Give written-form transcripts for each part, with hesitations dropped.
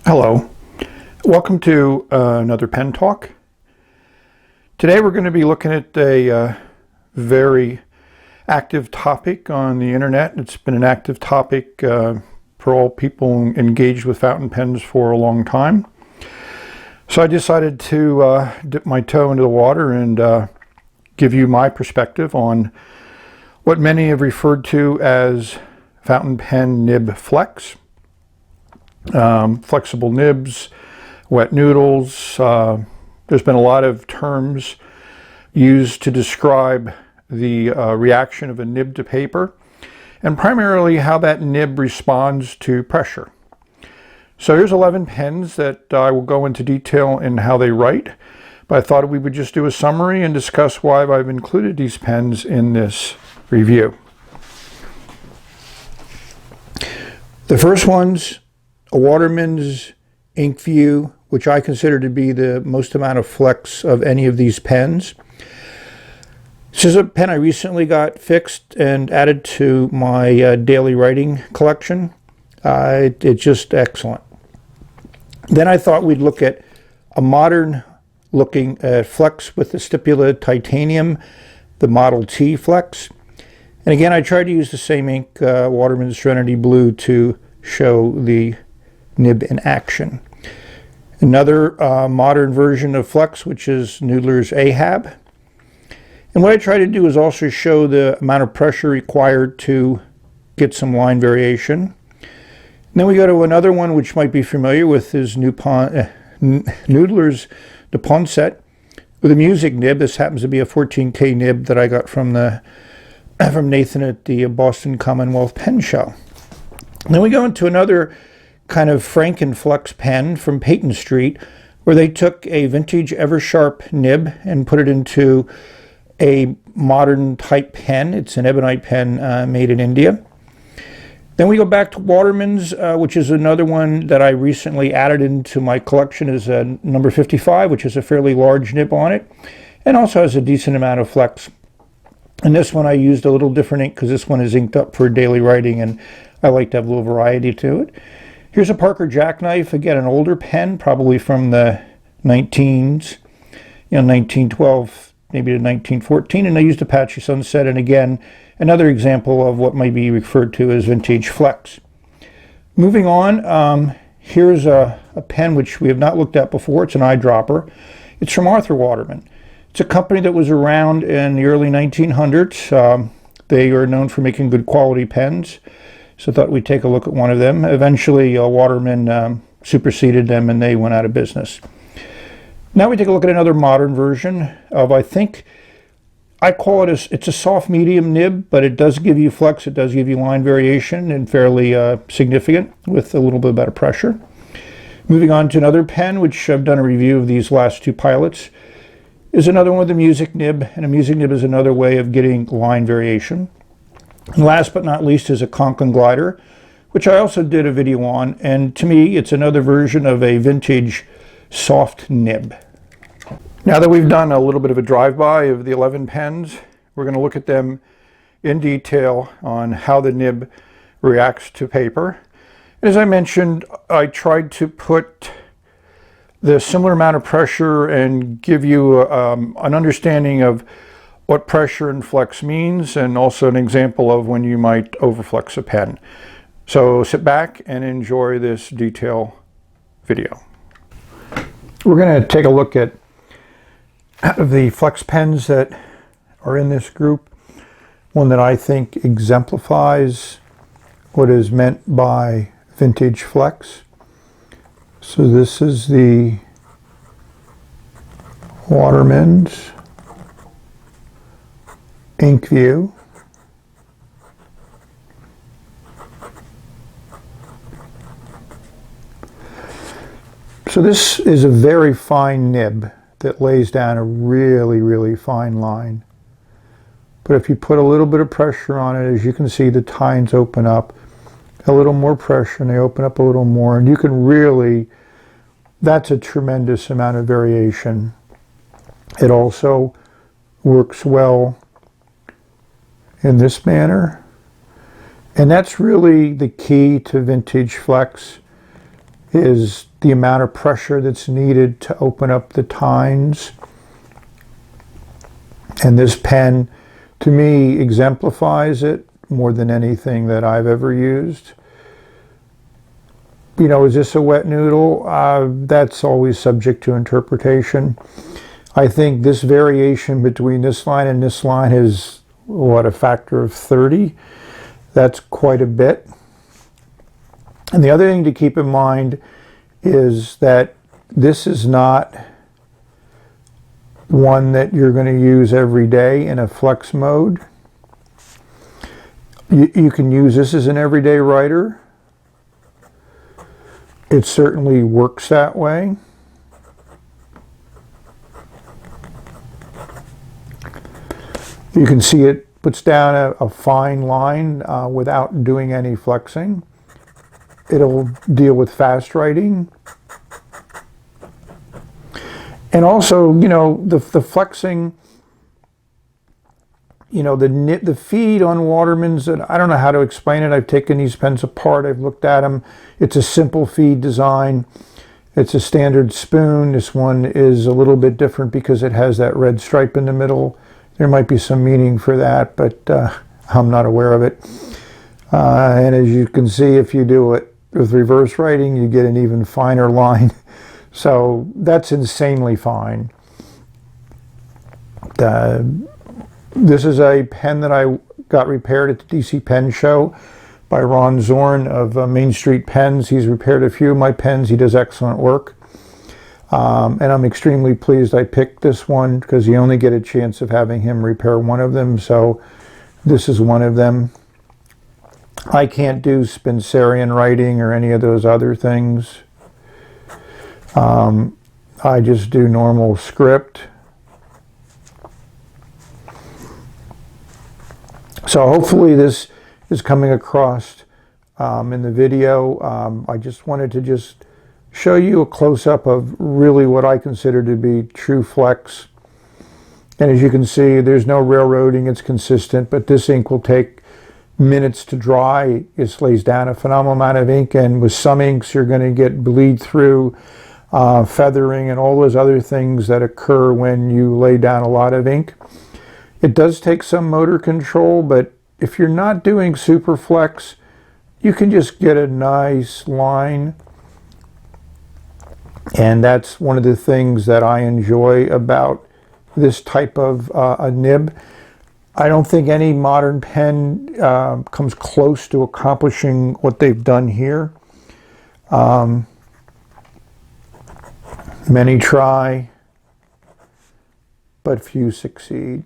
Hello, welcome to another pen talk. Today we're going to be looking at a very active topic on the internet. It's been an active topic for all people engaged with fountain pens for a long time. So I decided to dip my toe into the water and give you my perspective on what many have referred to as fountain pen nib flex. Flexible nibs, wet noodles. There's been a lot of terms used to describe the reaction of a nib to paper, and primarily how that nib responds to pressure. So here's 11 pens that I will go into detail in how they write, but I thought we would just do a summary and discuss why I've included these pens in this review. The first one's a Waterman Inc View, which I consider to be the most amount of flex of any of these pens. This is a pen I recently got fixed and added to my daily writing collection. It's just excellent. Then I thought we'd look at a modern looking flex with the Stipula titanium, the Model T flex. And again, I tried to use the same ink, Waterman Serenity Blue, to show the nib in action. Another modern version of flex, which is Noodlers Ahab. And what I try to do is also show the amount of pressure required to get some line variation. And then we go to another one which might be familiar with, is Noodler's Neponset with a music nib. This happens to be a 14K nib that I got from Nathan at the Boston Commonwealth Pen Show. And then we go into another kind of Frankenflex pen from Payton Street, where they took a vintage Eversharp nib and put it into a modern type pen. It's an ebonite pen made in India. Then we go back to Waterman's, which is another one that I recently added into my collection, is a number 55, which is a fairly large nib on it, and also has a decent amount of flex. And this one I used a little different ink because this one is inked up for daily writing, and I like to have a little variety to it. Here's a Parker Jackknife, again, an older pen, probably from the 1912, maybe to 1914, and I used Apache Sunset, and again, another example of what might be referred to as vintage flex. Moving on, here's a pen which we have not looked at before. It's an eyedropper. It's from Arthur Waterman. It's a company that was around in the early 1900s. They are known for making good quality pens. So I thought we'd take a look at one of them. Eventually, Waterman superseded them and they went out of business. Now we take a look at another modern version of, I call it, it's a soft medium nib, but it does give you flex, it does give you line variation, and fairly significant with a little bit better pressure. Moving on to another pen, which I've done a review of these last two pilots, is another one with a music nib, and a music nib is another way of getting line variation. And last but not least is a Conklin glider, which I also did a video on, and to me it's another version of a vintage soft nib. Now that we've done a little bit of a drive-by of the 11 pens, we're going to look at them in detail on how the nib reacts to paper. And as I mentioned, I tried to put the similar amount of pressure and give you an understanding of what pressure and flex means, and also an example of when you might overflex a pen. So sit back and enjoy this detail video. We're going to take a look at the flex pens that are in this group. One that I think exemplifies what is meant by vintage flex. So this is the Waterman's Inc View. So this is a very fine nib that lays down a really, really fine line. But if you put a little bit of pressure on it, as you can see, the tines open up. A little more pressure and they open up a little more, and you can really, that's a tremendous amount of variation. It also works well in this manner, and that's really the key to vintage flex. is the amount of pressure that's needed to open up the tines. And this pen, to me, exemplifies it more than anything that I've ever used. You know, is this a wet noodle? That's always subject to interpretation. I think this variation between this line and this line is, what, a factor of 30? That's quite a bit. And the other thing to keep in mind is that this is not one that you're going to use every day in a flex mode. You can use this as an everyday writer. It certainly works that way. You can see it puts down a fine line without doing any flexing. It'll deal with fast writing. And also, you know, the flexing, you know, the feed on Waterman's, I don't know how to explain it. I've taken these pens apart. I've looked at them. It's a simple feed design. It's a standard spoon. This one is a little bit different because it has that red stripe in the middle. There might be some meaning for that, but I'm not aware of it. And as you can see, if you do it with reverse writing, you get an even finer line. So that's insanely fine. This is a pen that I got repaired at the DC Pen Show by Ron Zorn of Main Street Pens. He's repaired a few of my pens. He does excellent work. And I'm extremely pleased I picked this one because you only get a chance of having him repair one of them. So this is one of them. I can't do Spencerian writing or any of those other things. I just do normal script. So hopefully this is coming across in the video. I just wanted to just show you a close-up of really what I consider to be true flex. And as you can see, there's no railroading, it's consistent, but this ink will take minutes to dry. It lays down a phenomenal amount of ink, and with some inks you're going to get bleed through, feathering, and all those other things that occur when you lay down a lot of ink. It does take some motor control, but if you're not doing super flex, you can just get a nice line. And that's one of the things that I enjoy about this type of a nib. I don't think any modern pen comes close to accomplishing what they've done here. Many try, but few succeed.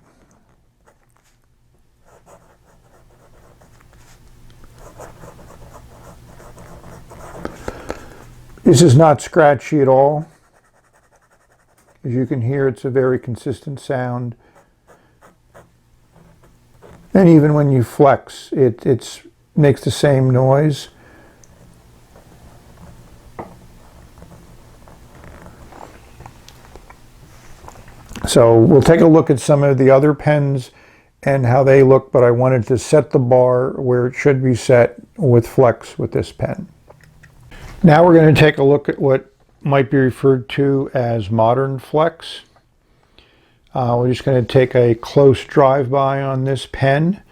This is not scratchy at all. As you can hear, it's a very consistent sound. And even when you flex, it makes the same noise. So we'll take a look at some of the other pens and how they look, but I wanted to set the bar where it should be set with flex with this pen. Now we're going to take a look at what might be referred to as modern flex. We're just going to take a close drive-by on this pen.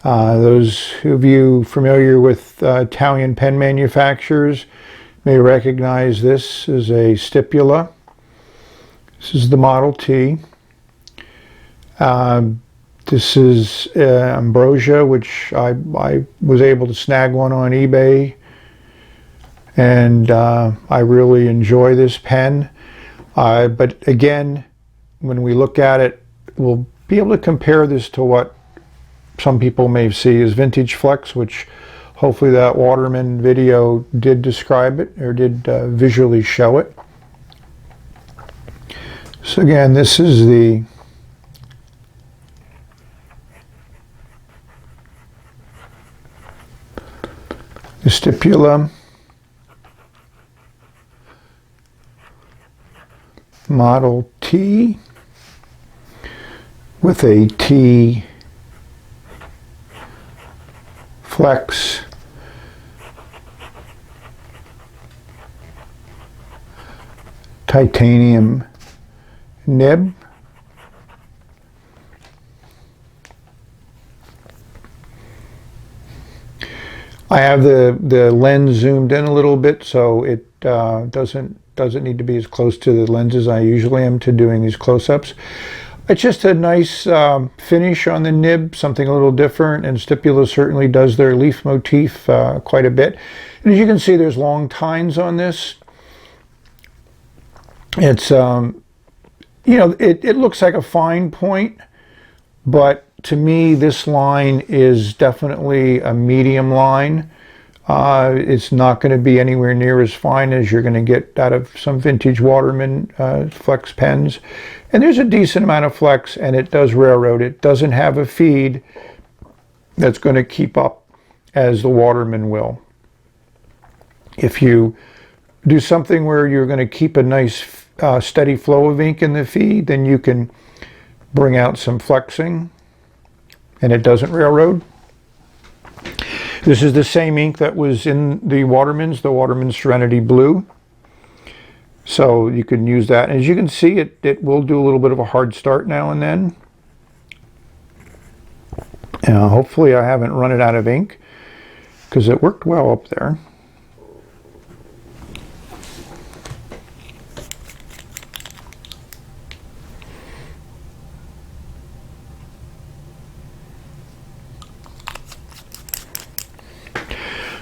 Those of you familiar with Italian pen manufacturers may recognize this as a Stipula. This is the Model T. This is Ambrosia, which I was able to snag one on eBay. And I really enjoy this pen. But again, when we look at it, we'll be able to compare this to what some people may see as vintage flex, which hopefully that Waterman video did describe it, or did visually show it. So again, this is the Stipula Model T with a T flex titanium nib. I have the lens zoomed in a little bit, so it doesn't need to be as close to the lens as I usually am to doing these close-ups. It's just a nice finish on the nib, something a little different, and Stipula certainly does their leaf motif quite a bit. And as you can see, there's long tines on this. It's, you know, it looks like a fine point, but to me, this line is definitely a medium line. It's not going to be anywhere near as fine as you're going to get out of some vintage Waterman flex pens. And there's a decent amount of flex, and it does railroad. It doesn't have a feed that's going to keep up as the Waterman will. If you do something where you're going to keep a nice steady flow of ink in the feed, then you can bring out some flexing, and it doesn't railroad. This is the same ink that was in the Waterman's, the Waterman Serenity Blue. So you can use that. And as you can see, it will do a little bit of a hard start now and then. Hopefully I haven't run it out of ink, because it worked well up there.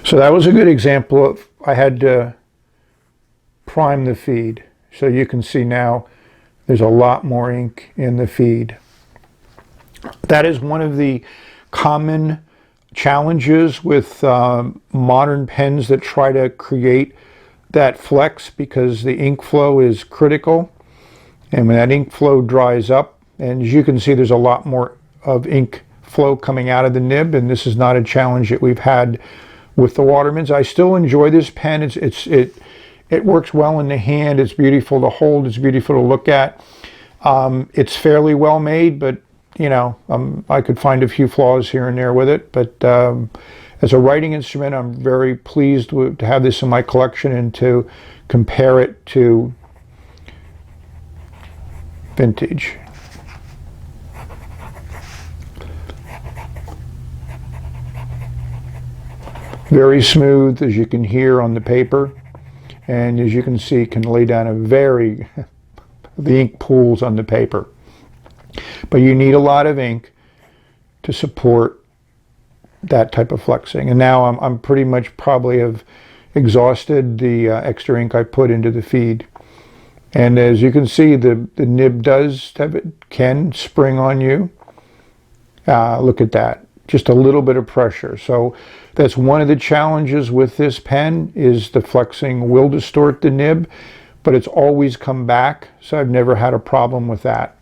So that was a good example of, I had to prime the feed. So you can see now there's a lot more ink in the feed. That is one of the common challenges with modern pens that try to create that flex, because the ink flow is critical. And when that ink flow dries up, and as you can see, there's a lot more of ink flow coming out of the nib, and this is not a challenge that we've had with the Watermans. I still enjoy this pen. It works well in the hand. It's beautiful to hold. It's beautiful to look at. It's fairly well made, but you know, I could find a few flaws here and there with it. But as a writing instrument, I'm very pleased to have this in my collection and to compare it to vintage. Very smooth, as you can hear on the paper, and as you can see, can lay down a the ink pools on the paper. But you need a lot of ink to support that type of flexing. And now I'm pretty much probably have exhausted the extra ink I put into the feed. And as you can see, the nib can spring on you. Look at that. Just a little bit of pressure. So that's one of the challenges with this pen, is the flexing will distort the nib, but it's always come back, so I've never had a problem with that.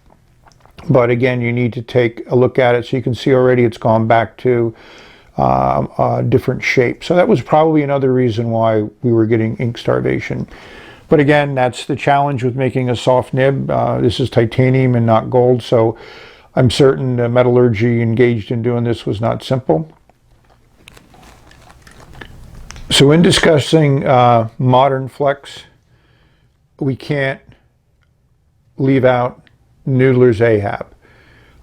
But again, you need to take a look at it, so you can see already it's gone back to a different shape. So that was probably another reason why we were getting ink starvation. But again, that's the challenge with making a soft nib. This is titanium and not gold, so I'm certain the metallurgy engaged in doing this was not simple. So in discussing modern flex, we can't leave out Noodlers Ahab.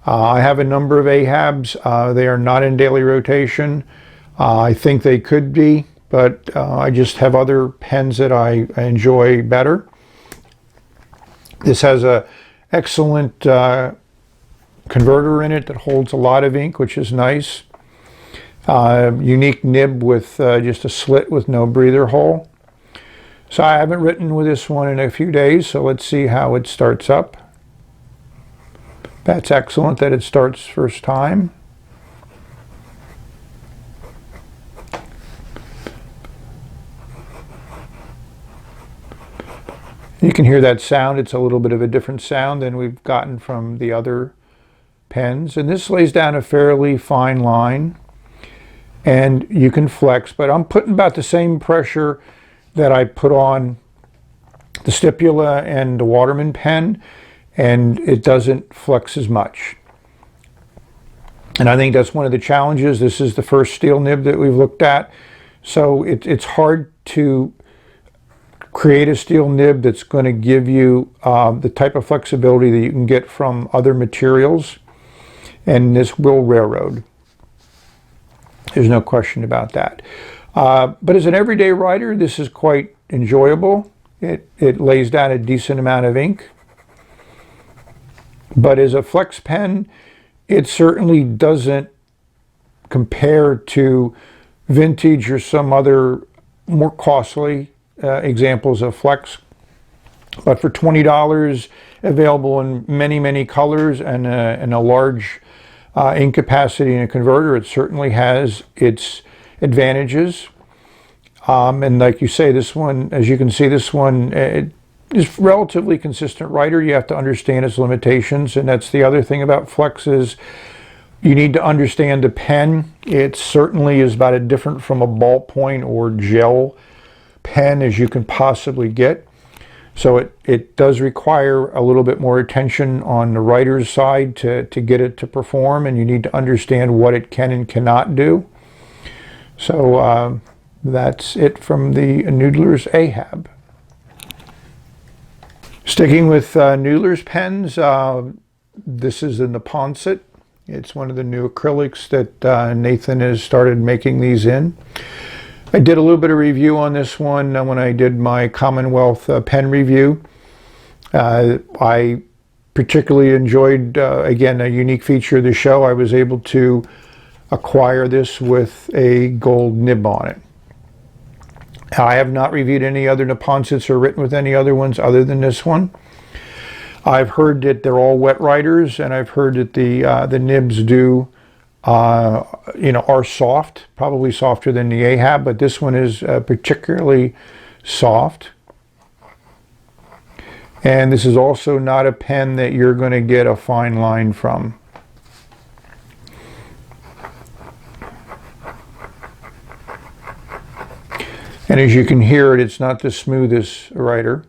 I have a number of Ahabs. They are not in daily rotation. I think they could be, but I just have other pens that I enjoy better. This has an excellent converter in it that holds a lot of ink, which is nice. Unique nib with just a slit with no breather hole. So I haven't written with this one in a few days, so let's see how it starts up. That's excellent that it starts first time. You can hear that sound. It's a little bit of a different sound than we've gotten from the other pens, and this lays down a fairly fine line, and you can flex, but I'm putting about the same pressure that I put on the Stipula and the Waterman pen, and it doesn't flex as much. And I think that's one of the challenges. This is the first steel nib that we've looked at, so it's hard to Create a steel nib that's going to give you the type of flexibility that you can get from other materials, and this will railroad. There's no question about that. But as an everyday writer, this is quite enjoyable. It lays down a decent amount of ink. But as a flex pen, it certainly doesn't compare to vintage or some other more costly examples of flex. But for $20, available in many, many colors and a large ink capacity and a converter, it certainly has its advantages. And like you say, this one, as you can see, this one is relatively consistent writer. You have to understand its limitations, and that's the other thing about flex is you need to understand the pen. It certainly is about as different from a ballpoint or gel pen as you can possibly get. So it does require a little bit more attention on the writer's side to get it to perform, and you need to understand what it can and cannot do. So that's it from the Noodlers Ahab. Sticking with Noodler's pens, this is the Neponset. It's one of the new acrylics that Nathan has started making these in. I did a little bit of review on this one when I did my Commonwealth pen review. I particularly enjoyed, again, a unique feature of the show. I was able to acquire this with a gold nib on it. I have not reviewed any other Neponsets or written with any other ones other than this one. I've heard that they're all wet writers, and I've heard that the nibs are soft, probably softer than the Ahab, but this one is particularly soft. And this is also not a pen that you're going to get a fine line from. And as you can hear it, it's not the smoothest writer.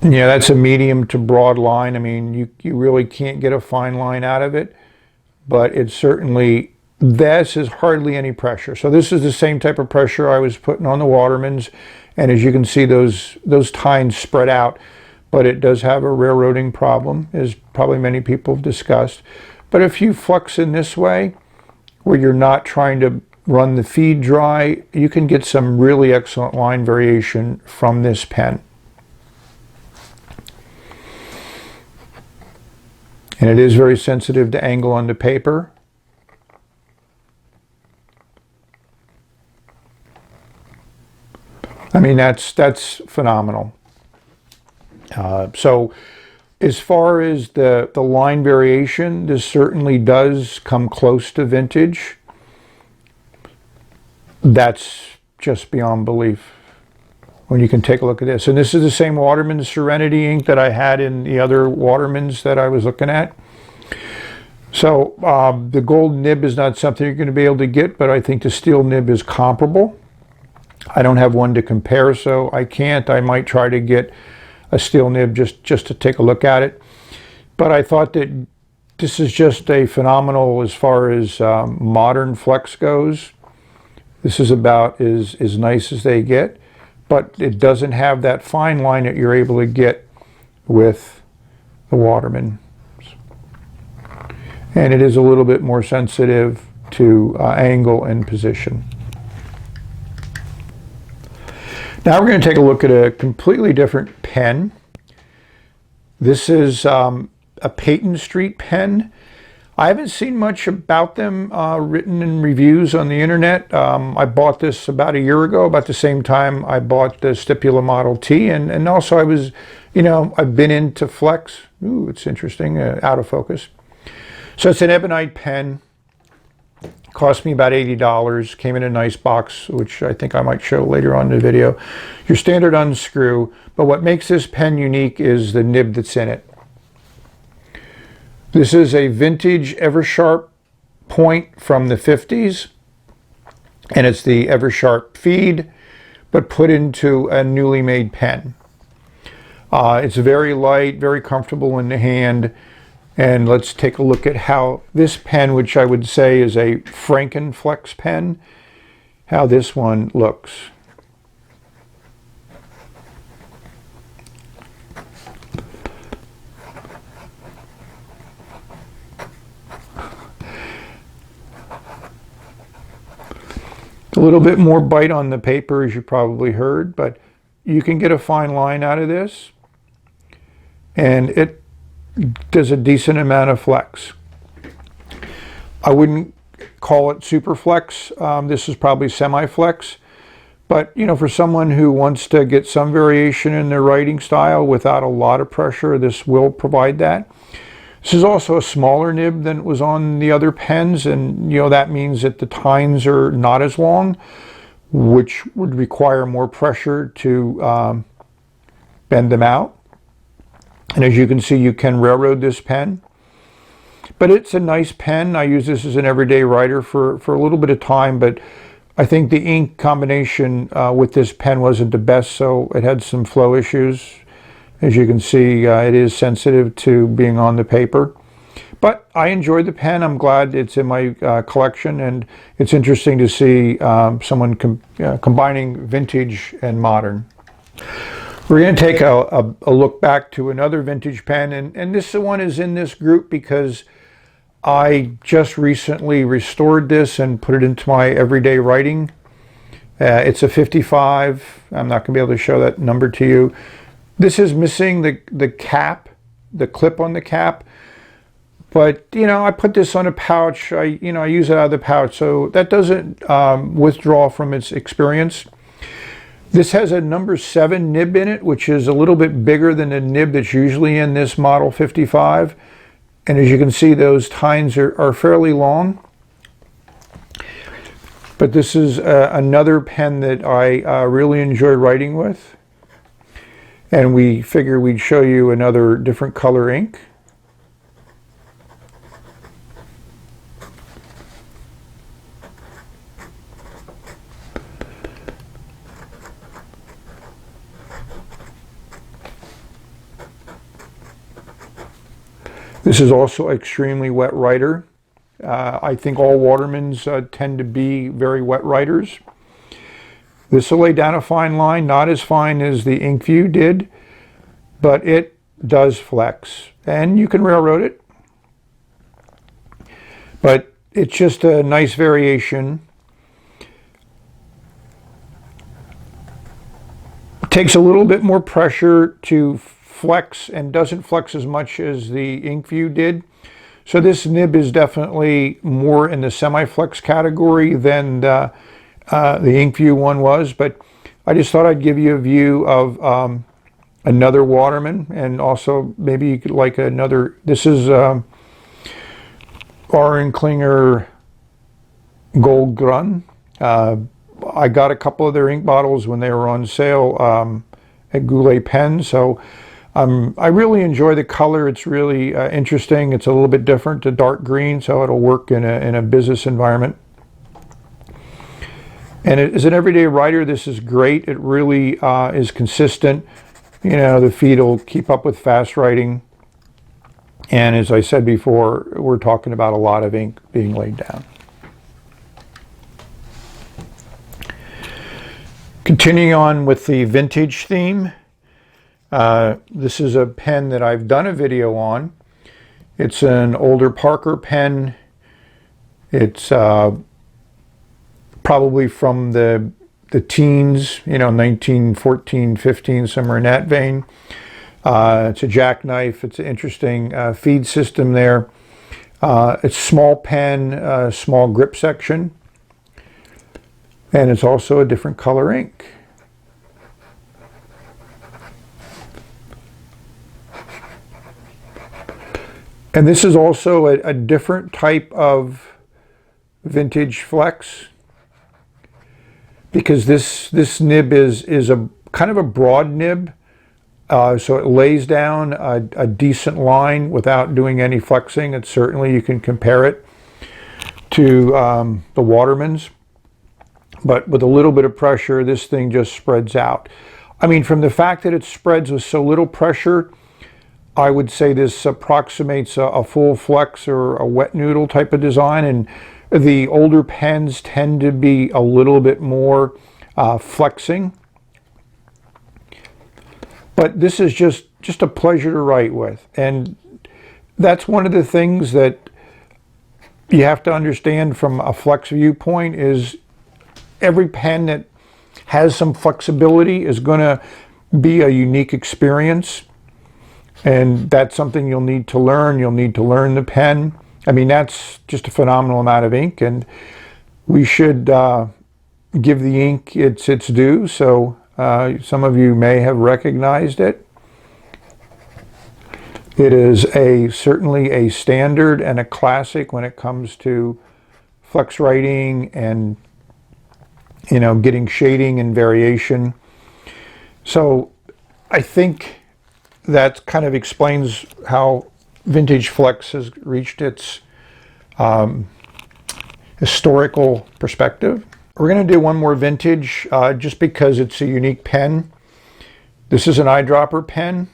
Yeah, that's a medium to broad line. I mean, you really can't get a fine line out of it, but it's certainly, this is hardly any pressure. So this is the same type of pressure I was putting on the Watermans, and as you can see, those tines spread out, but it does have a railroading problem, as probably many people have discussed. But if you flex in this way, where you're not trying to run the feed dry, you can get some really excellent line variation from this pen. And it is very sensitive to angle on the paper. I mean, that's phenomenal. So as far as the line variation, this certainly does come close to vintage. That's just beyond belief when you can take a look at this. And this is the same Waterman Serenity ink that I had in the other Watermans that I was looking at. So the gold nib is not something you're going to be able to get, but I think the steel nib is comparable. I don't have one to compare, so I can't. I might try to get a steel nib just to take a look at it. But I thought that this is just a phenomenal as far as modern flex goes. This is about as nice as they get, but it doesn't have that fine line that you're able to get with the Waterman. And it is a little bit more sensitive to angle and position. Now we're going to take a look at a completely different pen. This is a Payton Street pen. I haven't seen much about them written in reviews on the internet. I bought this about a year ago, about the same time I bought the Stipula Model T, and also I was, I've been into flex. Ooh, it's interesting, out of focus. So it's an ebonite pen. Cost me about $80, came in a nice box, which I think I might show later on in the video. Your standard unscrew, but what makes this pen unique is the nib that's in it. This is a vintage Eversharp point from the 50s, and it's the Eversharp feed, but put into a newly made pen. It's very light, very comfortable in the hand. And let's take a look at how this pen, which I would say is a Frankenflex pen, how this one looks. A little bit more bite on the paper, as you probably heard, but you can get a fine line out of this, and it does a decent amount of flex. I wouldn't call it super flex. This is probably semi-flex, but you know, for someone who wants to get some variation in their writing style without a lot of pressure, this will provide that. This is also a smaller nib than was on the other pens, and you know, that means that the tines are not as long, which would require more pressure to bend them out. And as you can see, you can railroad this pen, but it's a nice pen. I use this as an everyday writer for a little bit of time, but I think the ink combination with this pen wasn't the best, so it had some flow issues. As you can see, it is sensitive to being on the paper. But I enjoyed the pen. I'm glad it's in my collection, and it's interesting to see someone combining vintage and modern. We're going to take a look back to another vintage pen, and this one is in this group because I just recently restored this and put it into my everyday writing. It's a 55. I'm not going to be able to show that number to you. This is missing the cap, the clip on the cap, but you know, I put this on a pouch. I use it out of the pouch, so that doesn't withdraw from its experience. This has a number 7 nib in it, which is a little bit bigger than the nib that's usually in this model 55, and as you can see, those tines are fairly long. But this is another pen that I really enjoy writing with. And we figure we'd show you another different color ink. This is also extremely wet writer. I think all Watermans tend to be very wet writers. This will lay down a fine line, not as fine as the Ink View did, but it does flex, and you can railroad it. But it's just a nice variation. It takes a little bit more pressure to flex and doesn't flex as much as the Ink View did. So this nib is definitely more in the semi-flex category than the Ink View one was, but I just thought I'd give you a view of another Waterman, and also maybe you could like another. This is R&K Goldgrun. I got a couple of their ink bottles when they were on sale at Goulet Pen, so I really enjoy the color. It's really interesting. It's a little bit different to dark green, so it'll work in a business environment. And as an everyday writer, this is great. It really is consistent. You know, the feed will keep up with fast writing. And as I said before, we're talking about a lot of ink being laid down. Continuing on with the vintage theme, this is a pen that I've done a video on. It's an older Parker pen. It's probably from the teens, you know, 1914, 15, somewhere in that vein. It's a jackknife. It's an interesting feed system there. It's small pen, small grip section, and it's also a different color ink. And this is also a different type of vintage flex, because this nib is a kind of a broad nib, so it lays down a decent line without doing any flexing. It's certainly, you can compare it to the Watermans, but with a little bit of pressure, this thing just spreads out. I mean, from the fact that it spreads with so little pressure, I would say this approximates a full flex or a wet noodle type of design, and the older pens tend to be a little bit more flexing. But this is just a pleasure to write with, and that's one of the things that you have to understand from a flex viewpoint is every pen that has some flexibility is going to be a unique experience, and that's something you'll need to learn. You'll need to learn the pen. I mean, that's just a phenomenal amount of ink, and we should give the ink its due. So some of you may have recognized it. It is certainly a standard and a classic when it comes to flex writing and, you know, getting shading and variation. So I think that kind of explains how vintage flex has reached its historical perspective. We're going to do one more vintage just because it's a unique pen. This is an eyedropper pen,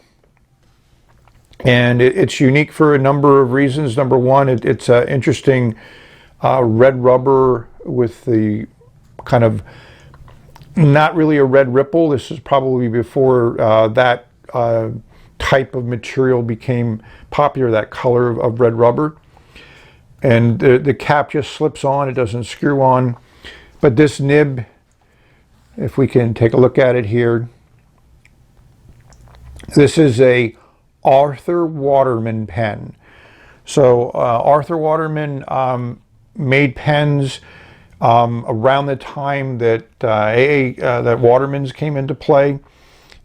and it's unique for a number of reasons. Number one, it's an interesting red rubber with the kind of not really a red ripple. This is probably before that type of material became popular, that color of red rubber. And the cap just slips on, it doesn't screw on. But this nib, if we can take a look at it here, this is a Arthur Waterman pen. So Arthur Waterman made pens around the time that that Watermans came into play.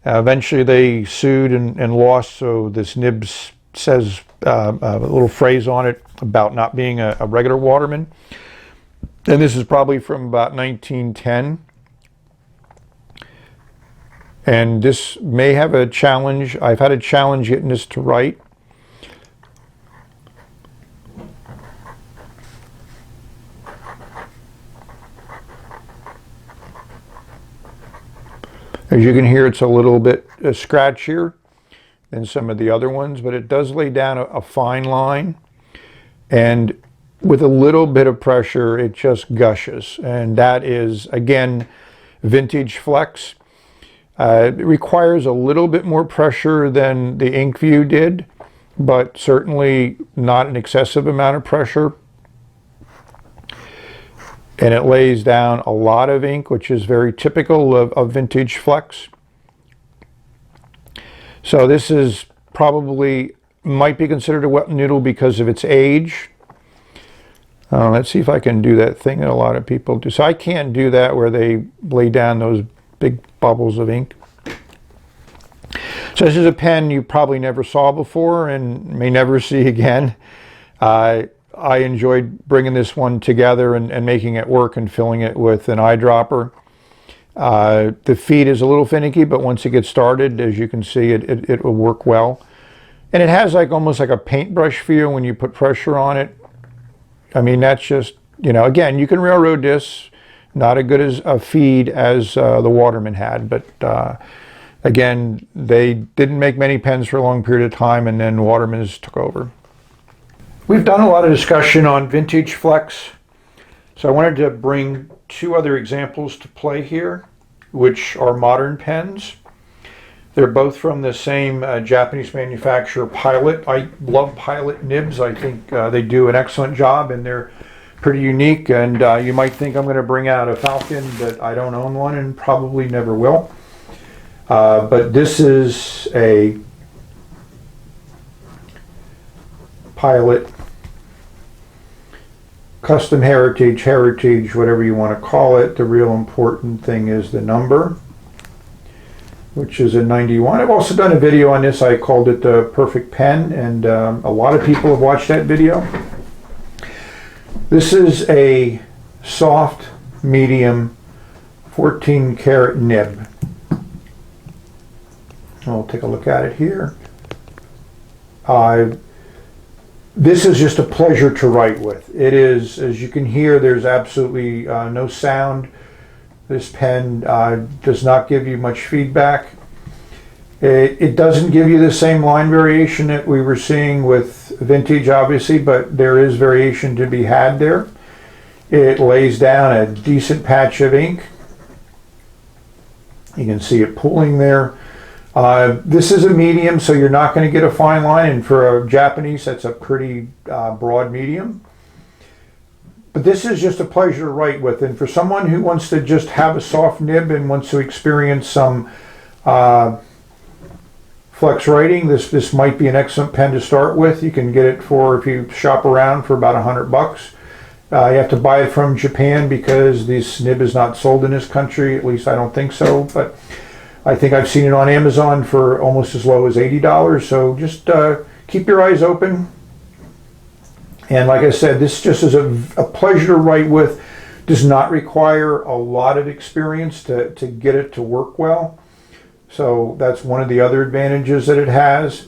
Eventually they sued and lost, so this nibs says a little phrase on it about not being a regular Waterman. And this is probably from about 1910. And this may have a challenge. I've had a challenge getting this to write. As you can hear, it's a little bit scratchier than some of the other ones, but it does lay down a fine line. And with a little bit of pressure, it just gushes. And that is, again, vintage flex. It requires a little bit more pressure than the Ink View did, but certainly not an excessive amount of pressure. And it lays down a lot of ink, which is very typical of vintage flex. So this is probably, might be considered a wet noodle because of its age. Let's see if I can do that thing that a lot of people do. So I can't do that where they lay down those big bubbles of ink. So this is a pen you probably never saw before and may never see again. I enjoyed bringing this one together and making it work and filling it with an eyedropper. The feed is a little finicky, but once it gets started, as you can see, it will work well. And it has like almost like a paintbrush feel when you put pressure on it. I mean, that's just, you know, again, you can railroad this, not as good as a feed as the Waterman had, but again, they didn't make many pens for a long period of time, and then Watermans took over. We've done a lot of discussion on vintage flex, so I wanted to bring two other examples to play here, which are modern pens. They're both from the same Japanese manufacturer, Pilot. I love Pilot nibs. I think they do an excellent job, and they're pretty unique. And you might think I'm going to bring out a Falcon, but I don't own one and probably never will. But this is a Pilot custom heritage, whatever you want to call it. The real important thing is the number, which is a 91. I've also done a video on this. I called it the perfect pen, and a lot of people have watched that video. This is a soft, medium, 14 karat nib. I'll take a look at it here. This is just a pleasure to write with. It is, as you can hear, there's absolutely no sound. This pen does not give you much feedback. It doesn't give you the same line variation that we were seeing with vintage, obviously, but there is variation to be had there. It lays down a decent patch of ink. You can see it pooling there. This is a medium, so you're not going to get a fine line, and for a Japanese, that's a pretty broad medium. But this is just a pleasure to write with, and for someone who wants to just have a soft nib and wants to experience some flex writing, this might be an excellent pen to start with. You can get it for, if you shop around, for about $100. You have to buy it from Japan because this nib is not sold in this country. At least I don't think so, but I think I've seen it on Amazon for almost as low as $80. So just keep your eyes open. And like I said, this just is a pleasure to write with. Does not require a lot of experience to get it to work well. So that's one of the other advantages that it has.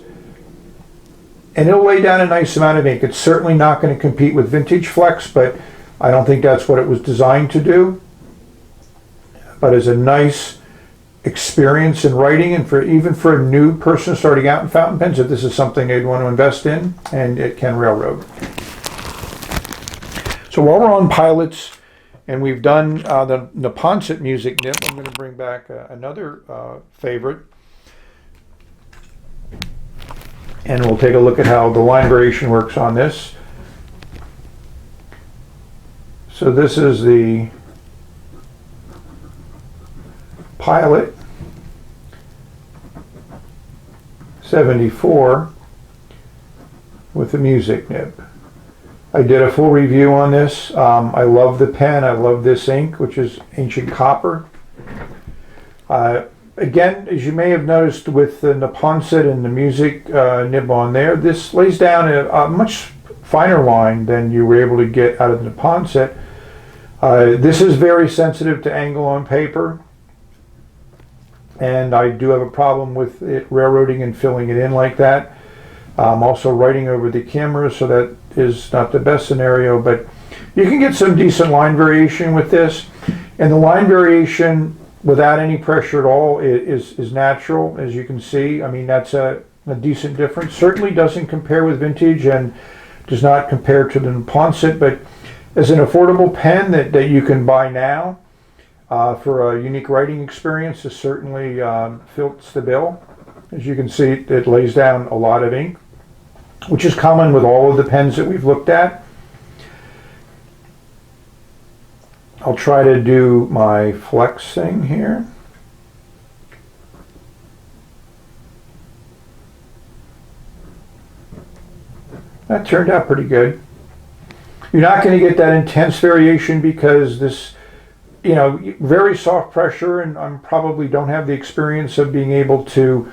And it'll lay down a nice amount of ink. It's certainly not going to compete with Vintage Flex, but I don't think that's what it was designed to do. But as a nice experience in writing, and even for a new person starting out in fountain pens, if this is something they'd want to invest in, and it can railroad. So while we're on pilots, and we've done the Neponset music nib, I'm going to bring back another favorite. And we'll take a look at how the line variation works on this. So this is the Pilot 74 with the music nib. I did a full review on this. I love the pen. I love this ink, which is ancient copper. Again, as you may have noticed with the Neponset and the music nib on there, this lays down a much finer line than you were able to get out of the Neponset. This is very sensitive to angle on paper, and I do have a problem with it railroading and filling it in like that. I'm also writing over the camera, so that is not the best scenario, but you can get some decent line variation with this. And the line variation without any pressure at all is natural, as you can see. I mean, that's a decent difference. Certainly doesn't compare with vintage and does not compare to the Neponset, but as an affordable pen that you can buy now for a unique writing experience, this certainly fits the bill. As you can see, it lays down a lot of ink, which is common with all of the pens that we've looked at. I'll try to do my flex thing here. That turned out pretty good. You're not going to get that intense variation because this, you know, very soft pressure, and I probably don't have the experience of being able to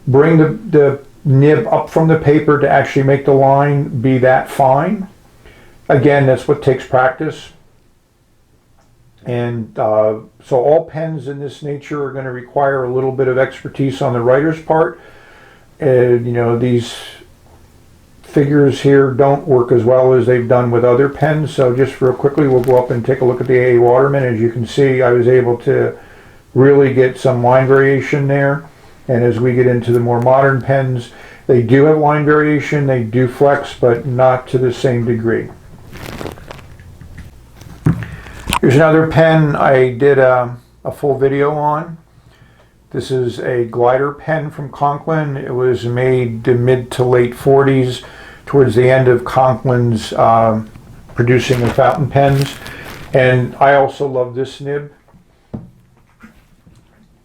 bring the nib up from the paper to actually make the line be that fine. Again, that's what takes practice. And so all pens in this nature are going to require a little bit of expertise on the writer's part. And you know, these figures here don't work as well as they've done with other pens. So just real quickly, we'll go up and take a look at the A. Waterman. As you can see, I was able to really get some line variation there. And as we get into the more modern pens, they do have line variation, they do flex, but not to the same degree. Here's another pen I did a full video on. This is a glider pen from Conklin. It was made the mid to late 40s, towards the end of Conklin's producing of fountain pens. And I also love this nib.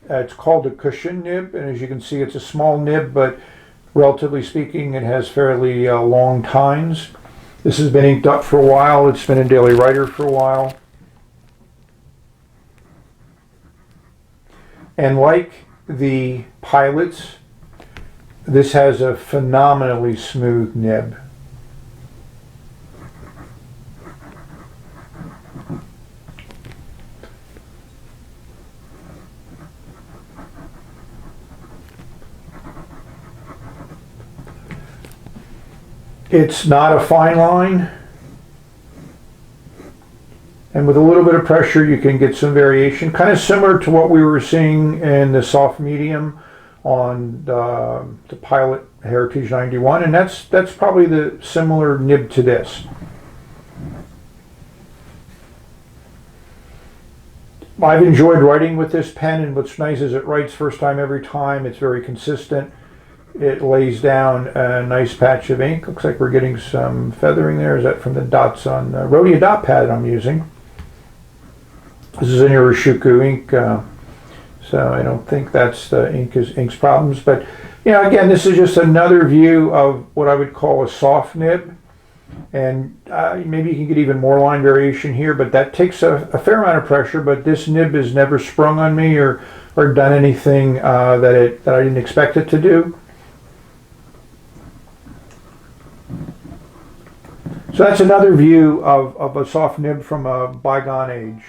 It's called a Cushon nib, and as you can see, it's a small nib, but relatively speaking, it has fairly long tines. This has been inked up for a while. It's been in Daily Writer for a while. And like the Pilots, this has a phenomenally smooth nib. It's not a fine line, and with a little bit of pressure you can get some variation, kind of similar to what we were seeing in the soft medium on the Pilot Heritage 91, and that's probably the similar nib to this. I've enjoyed writing with this pen, and what's nice is it writes first time every time. It's very consistent. It lays down a nice patch of ink. Looks like we're getting some feathering there. Is that from the dots on the Rhodia dot pad I'm using? This is an Iroshizuku ink, so I don't think that's the ink's problems. But you know, again, this is just another view of what I would call a soft nib. And maybe you can get even more line variation here, but that takes a fair amount of pressure. But this nib has never sprung on me or done anything that I didn't expect it to do. So that's another view of a soft nib from a bygone age.